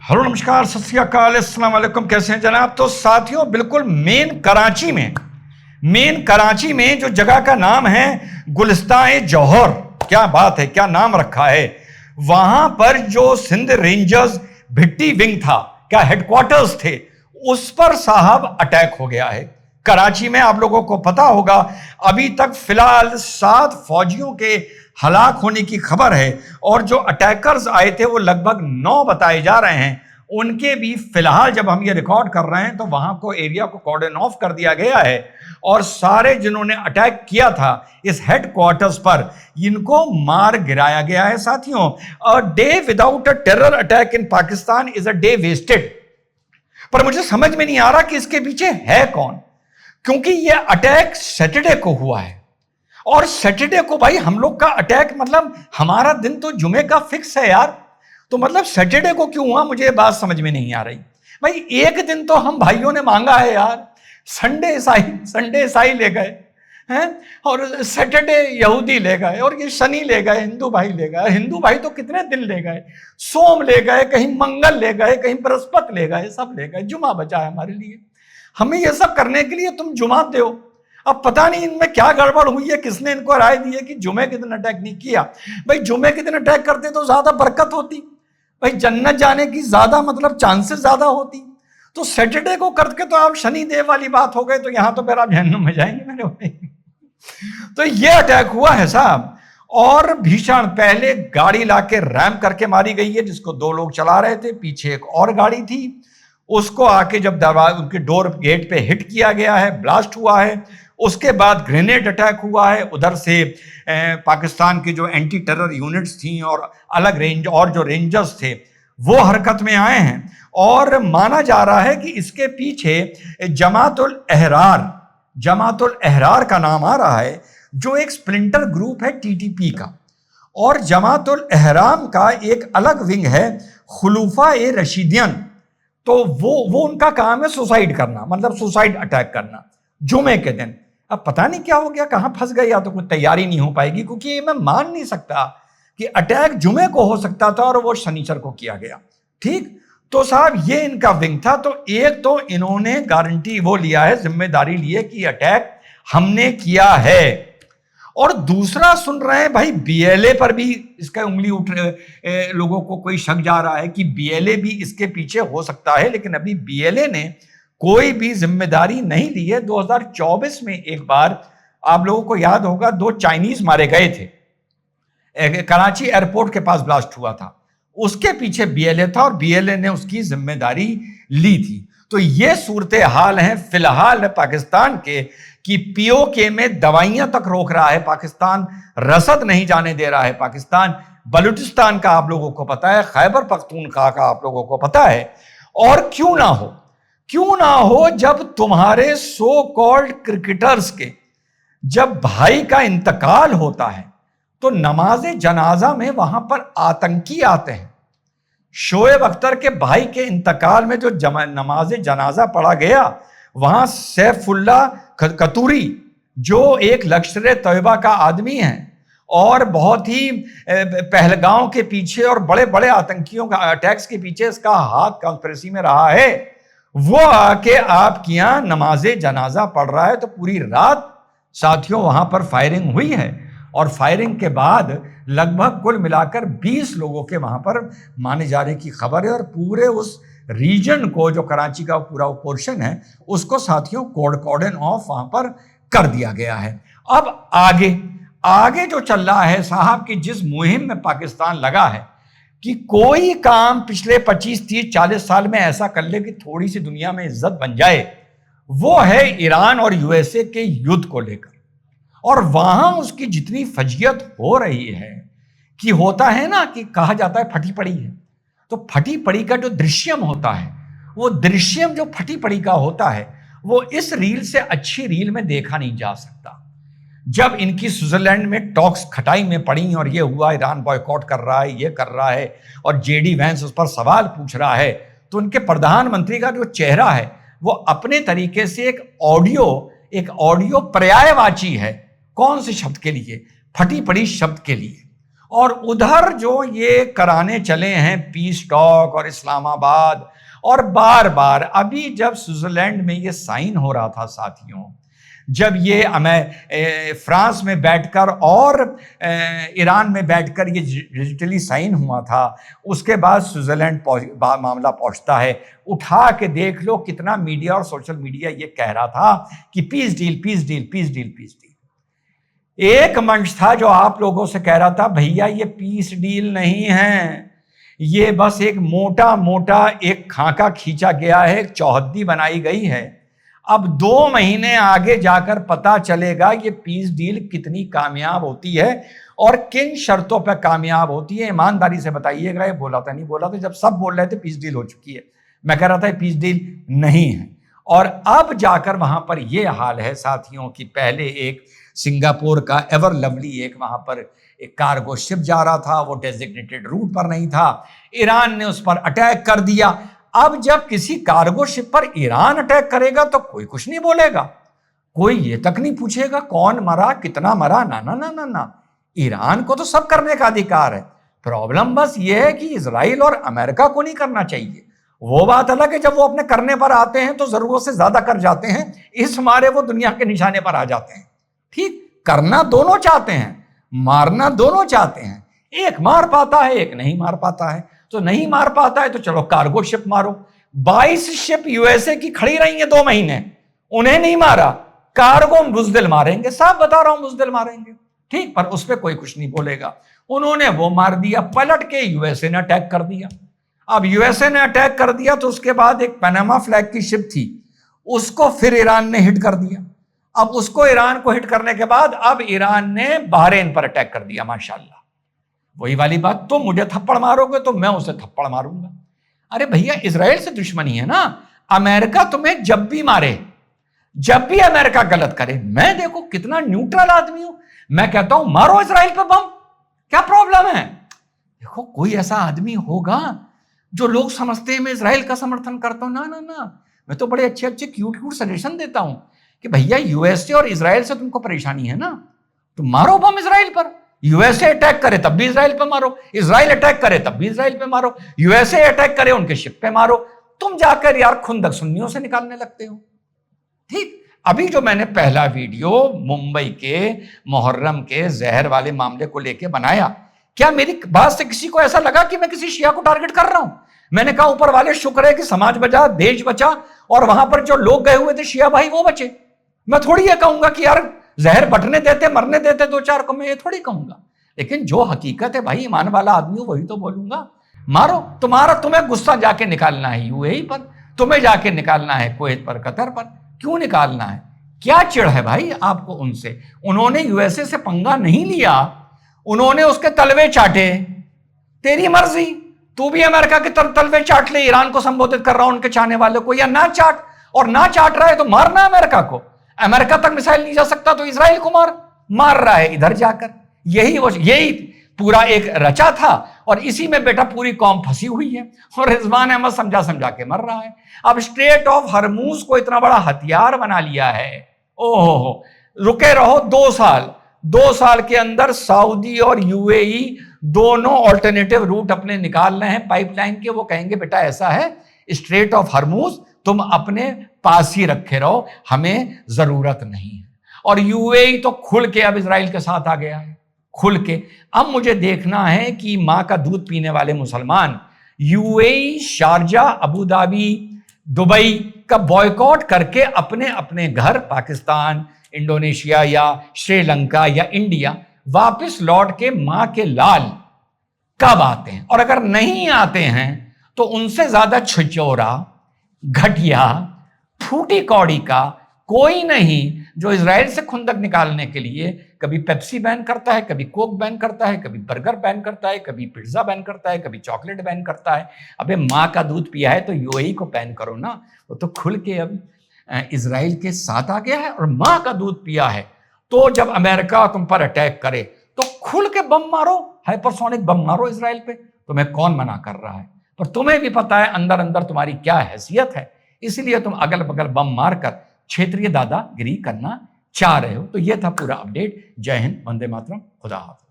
Hello नमस्कार सत श्री अकाल अस्सलाम वालेकुम। कैसे हैं जनाब? तो साथियों, बिल्कुल मेन कराची में जो जगह का नाम है गुलिस्तान जौहर, क्या बात है, क्या नाम रखा है। वहां पर जो सिंध रेंजर्स भिट्टी विंग था, क्या हेडक्वार्टर्स थे, उस पर साहब अटैक हो गया है कराची में। आप लोगों को पता होगा अभी तक फिलहाल 7 फौजियों के हलाक होने की खबर है और जो अटैकर्स आए थे वो लगभग 9 बताए जा रहे हैं। उनके भी फिलहाल जब हम ये रिकॉर्ड कर रहे हैं तो वहां को एरिया को कॉर्डन ऑफ कर दिया गया है और सारे जिन्होंने अटैक किया था इस हेडक्वार्टर्स पर, इनको मार गिराया गया है। साथियों, a day without a terror attack in Pakistan is a day wasted. पर मुझे समझ में नहीं आ रहा कि इसके पीछे है कौन, क्योंकि यह अटैक सैटरडे को हुआ है और सैटरडे को भाई हम लोग का अटैक, मतलब हमारा दिन तो जुमे का फिक्स है यार, तो मतलब सैटरडे को क्यों हुआ, मुझे बात समझ में नहीं आ रही। भाई एक दिन तो हम भाइयों ने मांगा है यार, संडे ईसाई ले गए हैं और सैटरडे यहूदी ले गए और ये शनि ले गए, हिंदू भाई ले गए। हिंदू भाई तो कितने दिन ले गए, सोम ले गए, कहीं मंगल ले गए, कहीं बृहस्पति ले गए, सब ले गए। जुमा बचा है हमारे लिए, हमें ये सब करने के लिए तुम जुमा दो। अब पता नहीं इनमें क्या गड़बड़ हुई है, किसने इनको राय दी है कि जुमे के दिन अटैक नहीं किया। भाई जुमे के दिन अटैक करते तो ज्यादा बरकत होती, भाई जन्नत जाने की ज्यादा मतलब चांसेस ज्यादा होती। तो सैटरडे को करके तो आप शनि देव वाली बात हो गई, तो यहां तो फिर आप जहन्नुम में जाएंगे मेरे भाई। तो ये अटैक हुआ है साहब, और भीषण। पहले गाड़ी लाके रैम करके मारी गई है जिसको 2 लोग चला रहे थे, पीछे एक और गाड़ी थी, उसको आके जब दरवाजे उनके डोर गेट पे हिट किया गया है, ब्लास्ट हुआ है। उसके बाद ग्रेनेड अटैक हुआ है, उधर से पाकिस्तान की जो एंटी टेरर यूनिट्स थी और अलग रेंज और जो रेंजर्स थे वो हरकत में आए हैं। और माना जा रहा है कि इसके पीछे जमातुल अहरार का नाम आ रहा है, जो एक स्प्लिंटर ग्रुप है टीटीपी का। और जमातुल अहराम का एक अलग विंग है खुलूफा ए रशीदियन, तो वो उनका काम है सुसाइड करना, मतलब सुसाइड अटैक करना जुमे के दिन। अब पता नहीं क्या हो गया, कहां फंस गए, या तो कुछ तैयारी नहीं हो पाएगी, क्योंकि ये मैं मान नहीं सकता कि अटैक जुमे को हो सकता था और वो शनिचर को किया गया। ठीक, तो साहब ये इनका विंग था। तो एक तो इन्होंने गारंटी वो लिया है, जिम्मेदारी ली है कि अटैक हमने किया है, और दूसरा सुन रहे हैं भाई बीएलए पर भी इसका उंगली उठ रहे, लोगों को कोई शक जा रहा है कि बीएलए भी इसके पीछे हो सकता है, लेकिन अभी बीएलए ने कोई भी जिम्मेदारी नहीं ली है। 2024 में एक बार आप लोगों को याद होगा 2 चाइनीज मारे गए थे, कराची एयरपोर्ट के पास ब्लास्ट हुआ था, उसके पीछे बीएलए था और बीएलए ने उसकी जिम्मेदारी ली थी। तो ये सूरत हाल है फिलहाल पाकिस्तान के, कि पीओके में दवाइयां तक रोक रहा है पाकिस्तान, रसद नहीं जाने दे रहा है पाकिस्तान, बलूचिस्तान का आप लोगों को पता है, खैबर पख्तूनख्वा का आप लोगों को पता है। और क्यों ना हो जब तुम्हारे सो कॉल्ड क्रिकेटर्स के जब भाई का इंतकाल होता है तो नमाज जनाजा में वहां पर आतंकी आते हैं। शोएब अख्तर के भाई के इंतकाल में जो नमाज जनाजा पढ़ा गया, वहां सैफुल्ला कतूरी, जो एक लश्कर तैयबा का आदमी है और बहुत ही पहलगांव के पीछे और बड़े बड़े आतंकियों का अटैक्स के पीछे इसका हाथ कॉन्स्पिरेसी में रहा है, वो आके आपके यहां नमाजे जनाजा पढ़ रहा है। तो पूरी रात साथियों वहां पर फायरिंग हुई है और फायरिंग के बाद लगभग कुल मिलाकर 20 लोगों के वहां पर माने जाने की खबर है, और पूरे उस रीजन को, जो कराची का पूरा पोर्शन है, उसको साथियों कॉर्डन ऑफ वहां पर कर दिया गया है। अब आगे जो चल रहा है साहब, कि जिस मुहिम में पाकिस्तान लगा है कि कोई काम पिछले 25, 30, 40 साल में ऐसा कर ले कि थोड़ी सी दुनिया में इज्जत बन जाए, वो है ईरान और यूएसए के युद्ध को लेकर। और वहां उसकी जितनी फजीयत हो रही है, कि होता है ना कि कहा जाता है फटी पड़ी है, तो फटी पड़ी का जो दृश्यम होता है, वो दृश्यम जो फटी पड़ी का होता है, वो इस रील से अच्छी रील में देखा नहीं जा सकता। जब इनकी स्विट्जरलैंड में टॉक्स खटाई में पड़ी और ये हुआ ईरान बॉयकॉट कर रहा है, ये कर रहा है, और जेडी वैंस उस पर सवाल पूछ रहा है, तो उनके प्रधानमंत्री का जो चेहरा है वो अपने तरीके से एक ऑडियो पर्यायवाची है। कौन से शब्द के लिए? फटी पड़ी शब्द के लिए। और उधर जो ये कराने चले हैं पीस टॉक और इस्लामाबाद, और बार बार अभी जब स्विट्जरलैंड में ये साइन हो रहा था साथियों, जब ये फ्रांस में बैठकर और ईरान में बैठकर ये डिजिटली साइन हुआ था, उसके बाद स्विट्जरलैंड मामला पहुंचता है। उठा के देख लो कितना मीडिया और सोशल मीडिया ये कह रहा था कि peace deal peace deal peace deal peace deal. एक मंच था जो आप लोगों से कह रहा था भैया ये पीस डील नहीं है, ये बस एक मोटा मोटा एक खाका खींचा गया है, एक चौहद्दी बनाई गई है। अब 2 महीने आगे जाकर पता चलेगा ये पीस डील कितनी कामयाब होती है और किन शर्तों पर कामयाब होती है। ईमानदारी से बताइएगा, ये बोला था नहीं बोला था? जब सब बोल रहे थे पीस डील हो चुकी है, मैं कह रहा था पीस डील नहीं है। और अब जाकर वहां पर यह हाल है साथियों कि पहले एक सिंगापुर का एवर लवली एक वहां पर एक कार्गो शिप जा रहा था, वो डेजिग्नेटेड रूट पर नहीं था, ईरान ने उस पर अटैक कर दिया। अब जब किसी कार्गो शिप पर ईरान अटैक करेगा तो कोई कुछ नहीं बोलेगा, कोई ये तक नहीं पूछेगा कौन मरा कितना मरा, ना ना ना ना ना, ईरान को तो सब करने का अधिकार है। प्रॉब्लम बस ये है कि इजराइल और अमेरिका को नहीं करना चाहिए। वो बात अलग है जब वो अपने करने पर आते हैं तो जरूरत से ज्यादा कर जाते हैं, इस मारे वो दुनिया के निशाने पर आ जाते हैं। ठीक, करना दोनों चाहते हैं, मारना दोनों चाहते हैं, एक मार पाता है एक नहीं मार पाता है। तो नहीं मार पाता है तो चलो कार्गो शिप मारो। 22 शिप यूएसए की खड़ी रही है 2 महीने, उन्हें नहीं मारा, कार्गो बुजदिल मारेंगे, साफ बता रहा हूं बुजदिल मारेंगे। ठीक, पर उस पर कोई कुछ नहीं बोलेगा। उन्होंने वो मार दिया, पलट के यूएसए ने अटैक कर दिया। अब यूएसए ने अटैक कर दिया तो उसके बाद एक पनामा फ्लैग की शिप थी, उसको फिर ईरान ने हिट कर दिया। अब उसको ईरान को हिट करने के बाद अब ईरान ने बहरीन पर अटैक कर दिया। माशाल्लाह, वही वाली बात, तुम मुझे थप्पड़ मारोगे तो मैं उसे थप्पड़ मारूंगा। अरे भैया इजराइल से दुश्मनी है ना, अमेरिका तुम्हें जब भी मारे, जब भी अमेरिका गलत करे, मैं देखो कितना न्यूट्रल आदमी हूं, मैं कहता हूं मारो इजराइल पे बम, क्या प्रॉब्लम है? देखो कोई ऐसा आदमी होगा जो लोग समझते हैं मैं इजराइल का समर्थन करता हूं, ना ना ना, मैं तो बड़े अच्छे अच्छे क्यूट क्यूट सजेशन देता हूं कि भैया यूएसए और इजराइल से तुमको परेशानी है ना, तो मारो बम इजराइल पर। यूएसए अटैक करे तब भी इजराइल पे मारो, इजराइल अटैक करे तब भी इजराइल पे मारो, यूएसए अटैक करे उनके शिप पे मारो। तुम जाकर यार खुंदक सुन्नियों से निकालने लगते हो। ठीक, अभी जो मैंने पहला वीडियो मुंबई के मुहर्रम के जहर वाले मामले को लेके बनाया, क्या मेरी बात से किसी को ऐसा लगा कि मैं किसी शिया को टारगेट कर रहा हूं? मैंने कहा ऊपर वाले शुक्र है कि समाज बचा, देश बचा, और वहां पर जो लोग गए हुए थे शिया भाई वो बचे। मैं थोड़ी ये कहूंगा कि यार जहर बटने देते मरने देते 2-4 को, मैं ये थोड़ी कहूंगा। लेकिन जो हकीकत है भाई, ईमान वाला आदमी हो वही तो बोलूंगा। मारो, तुम्हें गुस्सा जाके निकालना है यूएई पर, तुम्हें जाके निकालना है कुवैत पर, कतर पर, क्यों निकालना है? क्या चिढ़ है भाई आपको उनसे? उन्होंने यूएसए से पंगा नहीं लिया, उन्होंने उसके तलवे चाटे। तेरी मर्जी, तू भी अमेरिका के तलवे चाट ले, ईरान को संबोधित कर रहा हूं उनके चाहने वालों को, या ना चाट, और ना चाट रहा है तो मारना अमेरिका को। अमेरिका तक मिसाइल नहीं जा सकता तो इजराइल को मार रहा है इधर जाकर। यही पूरा एक रचा था, और इसी में बेटा पूरी कौम फंसी हुई है, और रिजवान अहमद समझा के मर रहा है। अब स्ट्रेट ऑफ हरमूज को इतना बड़ा हथियार बना लिया है। ओहो, रुके रहो 2 साल, 2 साल के अंदर सऊदी और यूएई दोनों ऑल्टरनेटिव रूट अपने निकाल रहे हैं पाइपलाइन के। वो कहेंगे बेटा ऐसा है, स्ट्रेट ऑफ हरमूज तुम अपने पास ही रखे रहो, हमें जरूरत नहीं है। और यूएई तो खुल के अब इजराइल के साथ आ गया है, खुल के। अब मुझे देखना है कि मां का दूध पीने वाले मुसलमान UAE, Sharjah, Abu Dhabi, Dubai का बॉयकॉट करके अपने अपने घर पाकिस्तान, इंडोनेशिया या श्रीलंका या इंडिया वापस लौट के मां के लाल कब आते हैं। और अगर नहीं आते हैं तो उनसे ज्यादा छिचोरा, घटिया, फूटी कौड़ी का कोई नहीं जो इजराइल से खुंदक निकालने के लिए कभी पेप्सी बैन करता है, कभी कोक बैन करता है, कभी बर्गर बैन करता है, कभी पिज्जा बैन करता है, कभी चॉकलेट बैन करता है। अबे माँ का दूध पिया है तो यूएई को बैन करो ना, वो तो खुल के अब इजराइल के साथ आ गया है। और माँ का दूध पिया है तो जब अमेरिका तुम पर अटैक करे तो खुल के बम मारो, हाइपरसोनिक बम मारो इजराइल पे, तुम्हें कौन मना कर रहा है? पर तुम्हें भी पता है अंदर अंदर तुम्हारी क्या हैसियत है, इसलिए तुम अगल बगल बम मारकर क्षेत्रीय दादागिरी करना चाह रहे हो। तो यह था पूरा अपडेट। जय हिंद, वंदे मातरम, खुदा हाफिज।